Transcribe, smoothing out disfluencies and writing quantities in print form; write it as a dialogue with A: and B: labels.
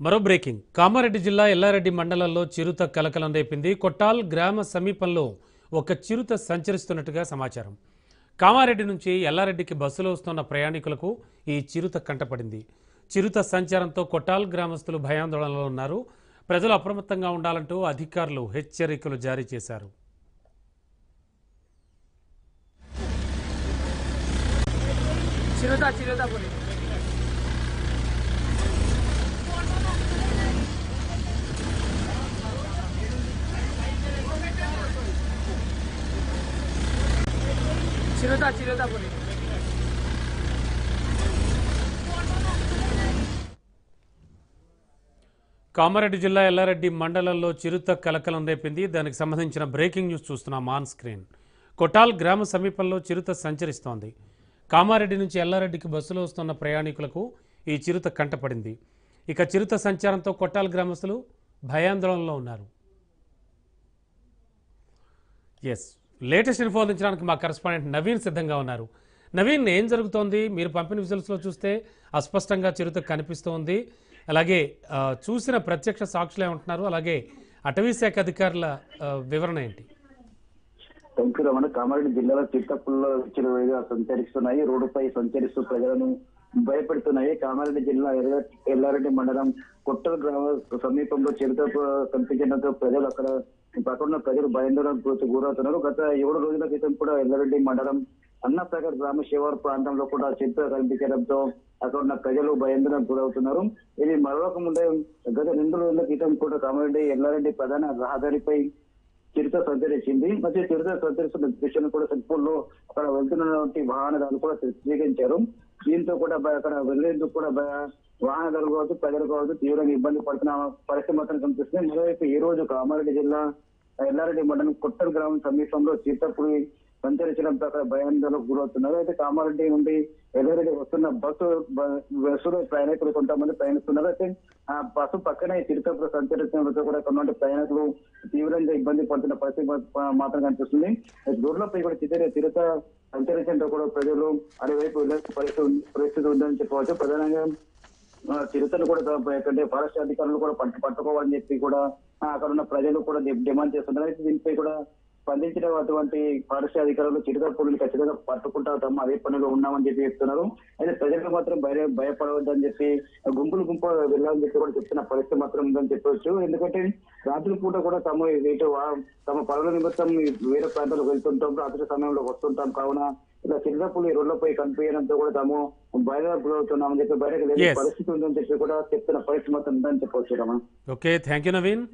A: మరో బ్రేకింగ్ కామారెడ్డి జిల్లా ఎల్లారెడ్డి మండలంలో చిరుత కలకలం రేపింది. కొట్టాల్ గ్రామ సమీపంలో ఒక చిరుత సంచరిస్తున్నట్టుగా సమాచారం. కామారెడ్డి నుంచి ఎల్లారెడ్డికి బస్సులో వస్తున్న ప్రయాణికులకు ఈ చిరుత కంటపడింది. చిరుత సంచారంతో కొట్టాల్ గ్రామస్తులు భయాందోళనలో ఉన్నారు. ప్రజలు అప్రమత్తంగా ఉండాలంటూ అధికారులు హెచ్చరికలు జారీ చేశారు. కామారెడ్డి జిల్లా ఎల్లారెడ్డి మండలంలో చిరుత కలకలం రేపింది. దానికి సంబంధించిన బ్రేకింగ్ న్యూస్ చూస్తున్నాం ఆన్ స్క్రీన్. కొట్టాల్ గ్రామ సమీపంలో చిరుత సంచరిస్తోంది. కామారెడ్డి నుంచి ఎల్లారెడ్డికి బస్సులో వస్తున్న ప్రయాణికులకు ఈ చిరుత కంటపడింది. ఇక చిరుత సంచారంతో కొట్టాల్ గ్రామస్తులు భయాందోళనలో ఉన్నారు. లేటెస్ట్ ఇన్ఫో అందించడానికి మా కరెస్పాండెంట్ నవీన్ సిద్ధంగా ఉన్నారు. నవీన్, ఏం జరుగుతోంది? మీరు పంపిన విజువల్స్లో చూస్తే అస్పష్టంగా చిరుత కనిపిస్తోంది. అలాగే చూసిన ప్రత్యక్ష సాక్షులు ఏమంటున్నారు? అలాగే అటవీ శాఖ అధికారుల వివరణ ఏంటి?
B: రమణ, కామారెడ్డి జిల్లాలో చిత్తపుల్లో విచ్చలవిడిగా సంచరిస్తున్నాయి. రోడ్డుపై సంచరిస్తూ ప్రజలను భయపెడుతున్నాయి. కామారెడ్డి జిల్లా ఎల్లారెడ్డి మండలం కొట్టల గ్రామ సమీపంలో చిరుత కనిపించడంతో ప్రజలు అక్కడ పక్కన ప్రజలు భయాందోళనకు గురవుతున్నారు. గత 7 రోజుల క్రితం కూడా ఎల్లారెడ్డి మండలం అన్నసాగర్ గ్రామ శివారు ప్రాంతంలో కూడా చిరుత కనిపించడంతో అక్కడ ఉన్న ప్రజలు భయాందోళనకు గురవుతున్నారు. ఇది మరొక ముందే గత 2 రోజుల క్రితం కూడా కామారెడ్డి ఎల్లారెడ్డి ప్రధాన రహదారిపై చిరుత సంచరించింది. మరియు చిరుత సంచరిస్తున్న దృశ్యాన్ని కూడా సెల్ఫోన్లో అక్కడ వెళ్తున్నటువంటి వాహనదారులు కూడా చిత్రీకరించారు. దీంతో కూడా అక్కడ వెళ్లేందుకు కూడా వాహనదారులు కావచ్చు, ప్రజలు కావచ్చు తీవ్రంగా ఇబ్బంది పడుతున్న పరిస్థితి మాత్రం కనిపిస్తుంది. మరోవైపు ఈ రోజు కామారెడ్డి జిల్లా ఎల్లారెడ్డి మండలం కొట్టల్ గ్రామం సమీపంలో చిరుతపులి సంచరించడంతో అక్కడ భయాందోళనకు గురవుతున్నారు. అయితే కామారెడ్డి నుండి ఎల్లారెడ్డి వస్తున్న బస్సులో ప్రయాణికులు కొంతమంది ప్రయాణిస్తున్నారు. అయితే ఆ బస్సు పక్కనే చిరుతపులు సంచరించడంతో కూడా కొన్ని ప్రయాణికులు తీవ్రంగా ఇబ్బంది పడుతున్న పరిస్థితి మాత్రం కనిపిస్తుంది. రోడ్లపై కూడా చిరుత సంచరించడంతో కూడా ప్రజలు అటువైపు వెళ్ళే పరిస్థితి ఉందని చెప్పవచ్చు. ప్రధానంగా చిరుతను కూడా ఫారెస్ట్ అధికారులు కూడా పట్టుకోవాలని చెప్పి కూడా అక్కడ ఉన్న ప్రజలు కూడా డిమాండ్ చేస్తున్నారు. అయితే దీనిపై కూడా స్పందించిన అటువంటి ఫారెస్ట్ అధికారులు చిరుత పులుని ఖచ్చితంగా పట్టుకుంటాం, అదే పనిలో ఉన్నామని చెప్పి చెప్తున్నారు. అయితే ప్రజలకు మాత్రం భయపడవద్దని చెప్పి గుంపులు వెళ్ళాలని చెప్పి కూడా చెప్తున్న పరిస్థితి మాత్రం ఉందని చెప్పవచ్చు. ఎందుకంటే రాత్రి పూట కూడా తమ పనుల నిమిత్తం వేరే ప్రాంతాలకు వెళ్తుంటాం, రాత్రి సమయంలో వస్తుంటాం. కావున ఇలా చిరుత పులి రోడ్లపై కనిపించడంతో కూడా తాము బయటకు గురవుతున్నామని చెప్పి బయటకు వెళ్ళే పరిస్థితి ఉందని చెప్పి కూడా చెప్తున్న పరిస్థితి మాత్రం ఉందని చెప్పవచ్చు.
A: Okay, thank you Naveen.